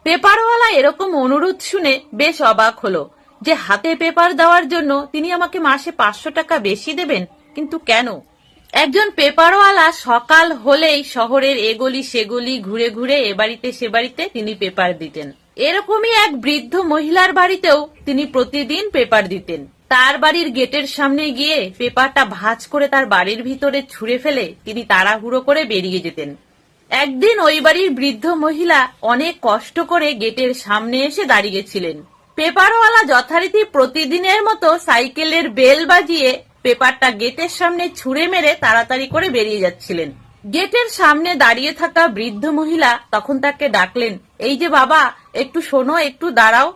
পেপারওয়ালা এরকম অনুরোধ শুনে বেশ অবাক হলো যে হাতে পেপার দেওয়ার জন্য তিনি আমাকে মাসে 500 টাকা বেশি দেবেন, কিন্তু কেন? একজন পেপারওয়ালা সকাল হলেই শহরের এগলি সেগলি ঘুরে ঘুরে এ বাড়িতে সে বাড়িতে তিনি পেপার দিতেন। এরকমই এক বৃদ্ধ মহিলার বাড়িতেও তিনি প্রতিদিন পেপার দিতেন। তার বাড়ির গেটের সামনে গিয়ে পেপারটা ভাঁজ করে তার বাড়ির ভিতরে ছুঁড়ে ফেলে তিনি তাড়াহুড়ো করে বেরিয়ে যেতেন। একদিন ওই বাড়ির বৃদ্ধ মহিলা অনেক কষ্ট করে গেটের সামনে এসে দাঁড়িয়েছিলেন। পেপারওয়ালা যথারীতি প্রতিদিনের মতো সাইকেলের বেল বাজিয়ে পেপারটা গেটের সামনে ছুঁড়ে মেরে তাড়াতাড়ি করে বেরিয়ে যাচ্ছিলেন। গেটের সামনে দাঁড়িয়ে থাকা বৃদ্ধ মহিলা তখন তাকে ডাকলেন, এই যে বাবা, একটু শোনো, একটু দাঁড়াও।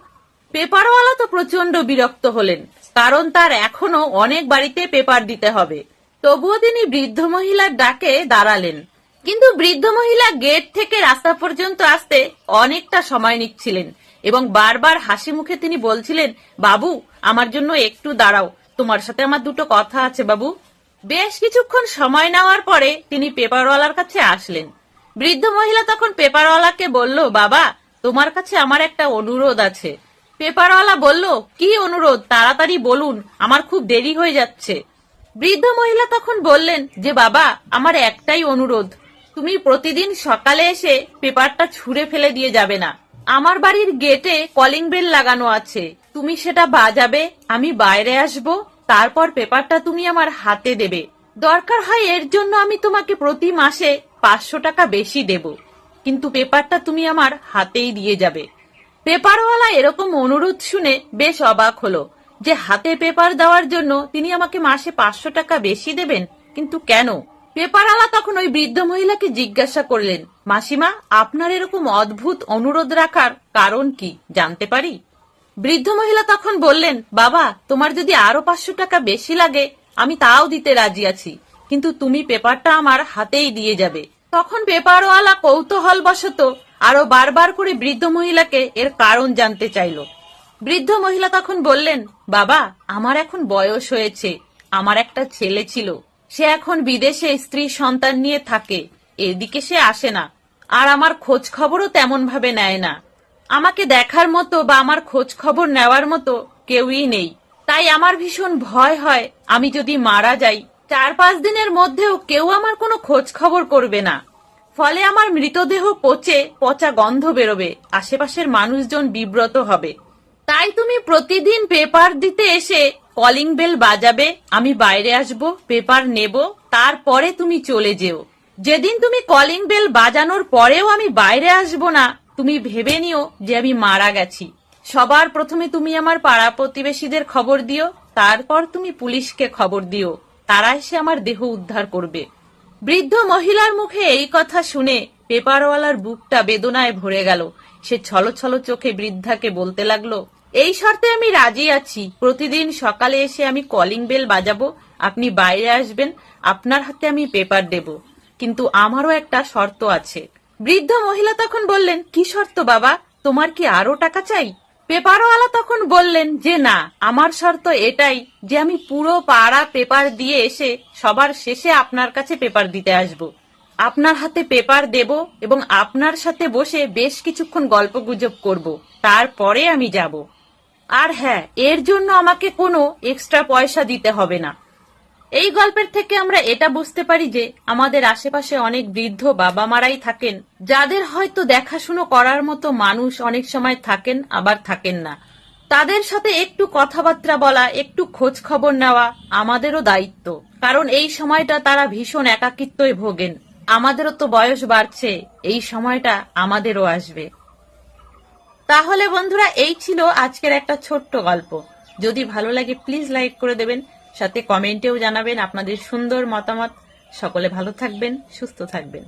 পেপারওয়ালা তো প্রচন্ড বিরক্ত হলেন, কারণ তার এখনো অনেক বাড়িতে পেপার দিতে হবে। তবুও তিনি বৃদ্ধ মহিলার ডাকে দাঁড়ালেন। কিন্তু বৃদ্ধ মহিলা গেট থেকে রাস্তা পর্যন্ত আসতে অনেকটা সময় নিচ্ছিলেন এবং বারবার হাসি মুখে তিনি বলছিলেন, বাবু, আমার জন্য একটু দাঁড়াও, তোমার সাথে আমার দুটো কথা আছে বাবু। বেশ কিছুক্ষণ সময় নেওয়ার পরে তিনি পেপারওয়ালার কাছে আসলেন। বৃদ্ধ মহিলা তখন পেপারওয়ালাকে বলল, বাবা, তোমার কাছে আমার একটা অনুরোধ আছে। পেপারওয়ালা বলল, কি অনুরোধ? তাড়াতাড়ি বলুন, আমার খুব দেরি হয়ে যাচ্ছে। বৃদ্ধ মহিলা তখন বললেন যে, বাবা, আমার একটাই অনুরোধ, তুমি প্রতিদিন সকালে এসে পেপারটা ছুঁড়ে ফেলে দিয়ে যাবে না। আমার বাড়ির গেটে কলিং বেল লাগানো আছে, তুমি সেটা বাজাবে, আমি বাইরে আসব, তারপর পেপারটা তুমি আমার হাতে দেবে। দরকার হয় এর জন্য আমি তোমাকে প্রতি মাসে 500 টাকা বেশি দেব, কিন্তু পেপারটা তুমি আমার হাতেই দিয়ে যাবে। পেপারওয়ালা এরকম অনুরোধ শুনে বেশ অবাক হলো যে হাতে পেপার দেওয়ার জন্য তিনি আমাকে মাসে 500 টাকা বেশি দেবেন, কিন্তু কেন? পেপারওয়ালা তখন ওই বৃদ্ধ মহিলাকে জিজ্ঞাসা করলেন, মাসিমা, আপনার এরকম অদ্ভুত অনুরোধ রাখার কারণ কি, জানতে পারি? বৃদ্ধ মহিলা তখন বললেন, বাবা, তোমার যদি আরো 500 টাকা বেশি লাগে আমি তাও দিতে রাজি আছি, কিন্তু তুমি পেপারটা আমার হাতেই দিয়ে যাবে। তখন পেপারওয়ালা কৌতূহল বশত আরো বারবার করে বৃদ্ধ মহিলাকে এর কারণ জানতে চাইল। বৃদ্ধ মহিলা তখন বললেন, বাবা, আমার এখন বয়স হয়েছে, আমার একটা ছেলে ছিল, সে এখন বিদেশে স্ত্রী সন্তান নিয়ে থাকে, এদিকে সে আসে না, আর আমার খোঁজ খবরও তেমন ভাবে নেয় না। আমাকে দেখার মতো বা আমার খোঁজ খবর নেওয়ার মতো কেউই নেই। তাই আমার ভীষণ ভয় হয় আমি যদি মারা যাই 4-5 দিনের মধ্যেও কেউ আমার কোনো খোঁজ খবর করবে না। ফলে আমার মৃতদেহ পচে পচা গন্ধ বেরোবে, আশেপাশের মানুষজন বিব্রত হবে। তাই তুমি প্রতিদিন পেপার দিতে এসে কলিং বেল বাজাবে, আমি বাইরে আসব, পেপার নেব, তারপরে তুমি চলে যেও। যেদিন তুমি কলিং বেল বাজানোর পরেও আমি বাইরে আসব না, তুমি ভেবে নিও যে আমি মারা গেছি। সবার প্রথমে তুমি আমার পাড়া প্রতিবেশীদের খবর দিও, তারপর তুমি পুলিশকে খবর দিও, তারা এসে আমার দেহ উদ্ধার করবে। বৃদ্ধ মহিলার মুখে এই কথা শুনে পেপারওয়ালার বুকটা বেদনায় ভরে গেল। সে ছলছল চোখে বৃদ্ধাকে বলতে লাগলো, এই শর্তে আমি রাজি আছি, প্রতিদিন সকালে এসে আমি কলিং বেল বাজাবো, আপনি বাইরে আসবেন, আপনার হাতে আমি পেপার দেব, কিন্তু আমারও একটা শর্ত আছে। বৃদ্ধ মহিলা তখন বললেন, কি শর্ত বাবা, তোমার কি আরো টাকা চাই? পেপারওয়ালা তখন বললেন যে, না, আমার শর্ত এটাই যে আমি পুরো পাড়া পেপার দিয়ে এসে সবার শেষে আপনার কাছে পেপার দিতে আসব, আপনার হাতে পেপার দেব এবং আপনার সাথে বসে বেশ কিছুক্ষণ গল্পগুজব করব, তারপরে আমি যাব। আর হ্যাঁ, এর জন্য আমাকে কোনো এক্সট্রা পয়সা দিতে হবে না। এই গল্পের থেকে আমরা এটা বুঝতে পারি যে আমাদের আশেপাশে অনেক বৃদ্ধ বাবা মারাই থাকেন, যাদের হয়তো দেখাশুনো করার মতো মানুষ অনেক সময় থাকেন, আবার থাকেন না। তাদের সাথে একটু কথাবার্তা বলা, একটু খোঁজ খবর নেওয়া আমাদেরও দায়িত্ব, কারণ এই সময়টা তারা ভীষণ একাকিত্বই ভোগেন। আমাদেরও তো বয়স বাড়ছে, এই সময়টা আমাদেরও আসবে। তাহলে বন্ধুরা, এই ছিল আজকের একটা ছোট্ট গল্প। যদি ভালো লাগে প্লিজ লাইক করে দেবেন, সাথে কমেন্টেও জানাবেন আপনাদের সুন্দর মতামত। সকলে ভালো থাকবেন, সুস্থ থাকবেন।